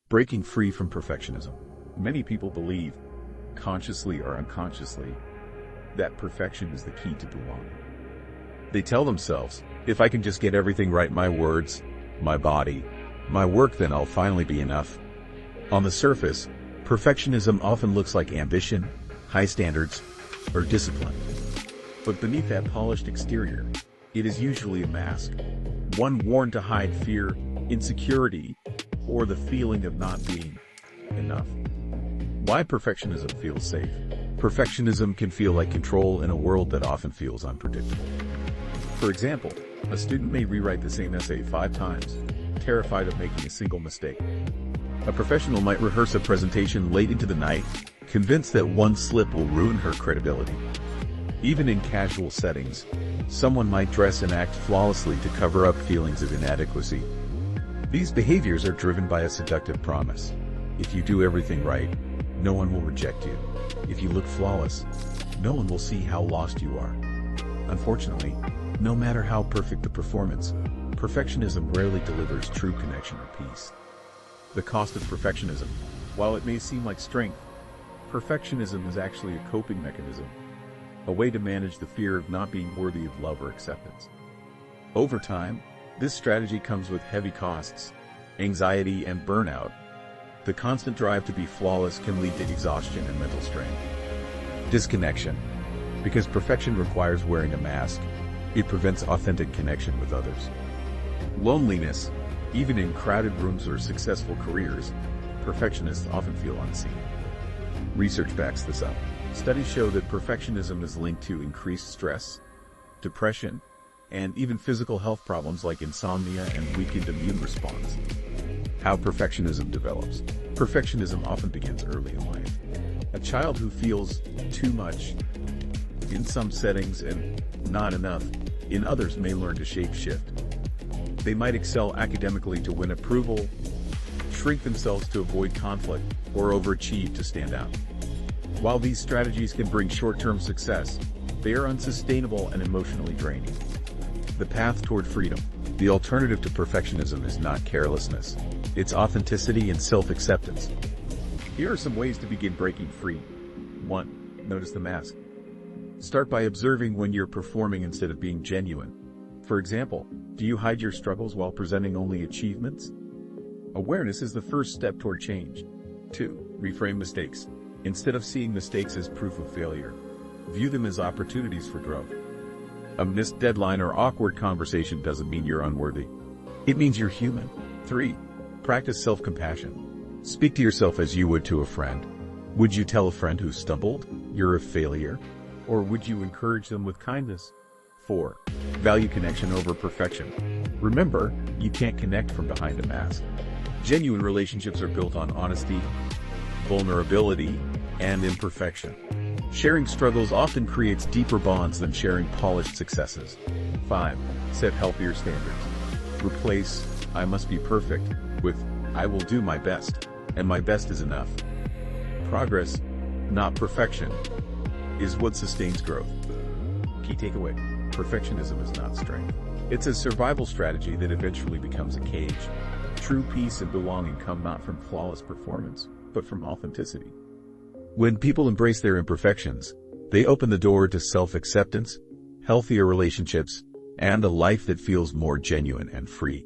Breaking free from perfectionism. Many people believe, consciously or unconsciously, that perfection is the key to belonging. They tell themselves, if I can just get everything right, my words, my body, my work, then I'll finally be enough. On the surface, perfectionism often looks like ambition, high standards, or discipline. But beneath that polished exterior, it is usually a mask, one worn to hide fear, insecurity, or the feeling of not being enough. Why perfectionism feels safe? Perfectionism can feel like control in a world that often feels unpredictable. For example, a student may rewrite the same essay 5 times, terrified of making a single mistake. A professional might rehearse a presentation late into the night, convinced that one slip will ruin her credibility. Even in casual settings, someone might dress and act flawlessly to cover up feelings of inadequacy. These behaviors are driven by a seductive promise. If you do everything right, no one will reject you. If you look flawless, no one will see how lost you are. Unfortunately, no matter how perfect the performance, perfectionism rarely delivers true connection or peace. The cost of perfectionism. While it may seem like strength, perfectionism is actually a coping mechanism, a way to manage the fear of not being worthy of love or acceptance. Over time, this strategy comes with heavy costs, anxiety, and burnout. The constant drive to be flawless can lead to exhaustion and mental strain. Disconnection. Because perfection requires wearing a mask, it prevents authentic connection with others. Loneliness. Even in crowded rooms or successful careers, perfectionists often feel unseen. Research backs this up. Studies show that perfectionism is linked to increased stress, depression, and even physical health problems like insomnia and weakened immune response. How perfectionism develops. Perfectionism often begins early in life. A child who feels too much in some settings and not enough in others may learn to shape-shift. They might excel academically to win approval, shrink themselves to avoid conflict, or overachieve to stand out. While these strategies can bring short-term success, they are unsustainable and emotionally draining. The path toward freedom. The alternative to perfectionism is not carelessness. It's authenticity and self-acceptance. Here are some ways to begin breaking free. 1. Notice the mask. Start by observing when you're performing instead of being genuine. For example, do you hide your struggles while presenting only achievements? Awareness is the first step toward change. 2. Reframe mistakes. Instead of seeing mistakes as proof of failure, view them as opportunities for growth. A missed deadline or awkward conversation doesn't mean you're unworthy. It means you're human. 3. Practice self-compassion. Speak to yourself as you would to a friend. Would you tell a friend who stumbled, "You're a failure"? Or would you encourage them with kindness? 4. Value connection over perfection. Remember, you can't connect from behind a mask. Genuine relationships are built on honesty, vulnerability, and imperfection. Sharing struggles often creates deeper bonds than sharing polished successes. 5. Set healthier standards. Replace "I must be perfect" with "I will do my best, and my best is enough." Progress, not perfection, is what sustains growth. Key takeaway: perfectionism is not strength. It's a survival strategy that eventually becomes a cage. True peace and belonging come not from flawless performance, but from authenticity. When people embrace their imperfections, they open the door to self-acceptance, healthier relationships, and a life that feels more genuine and free.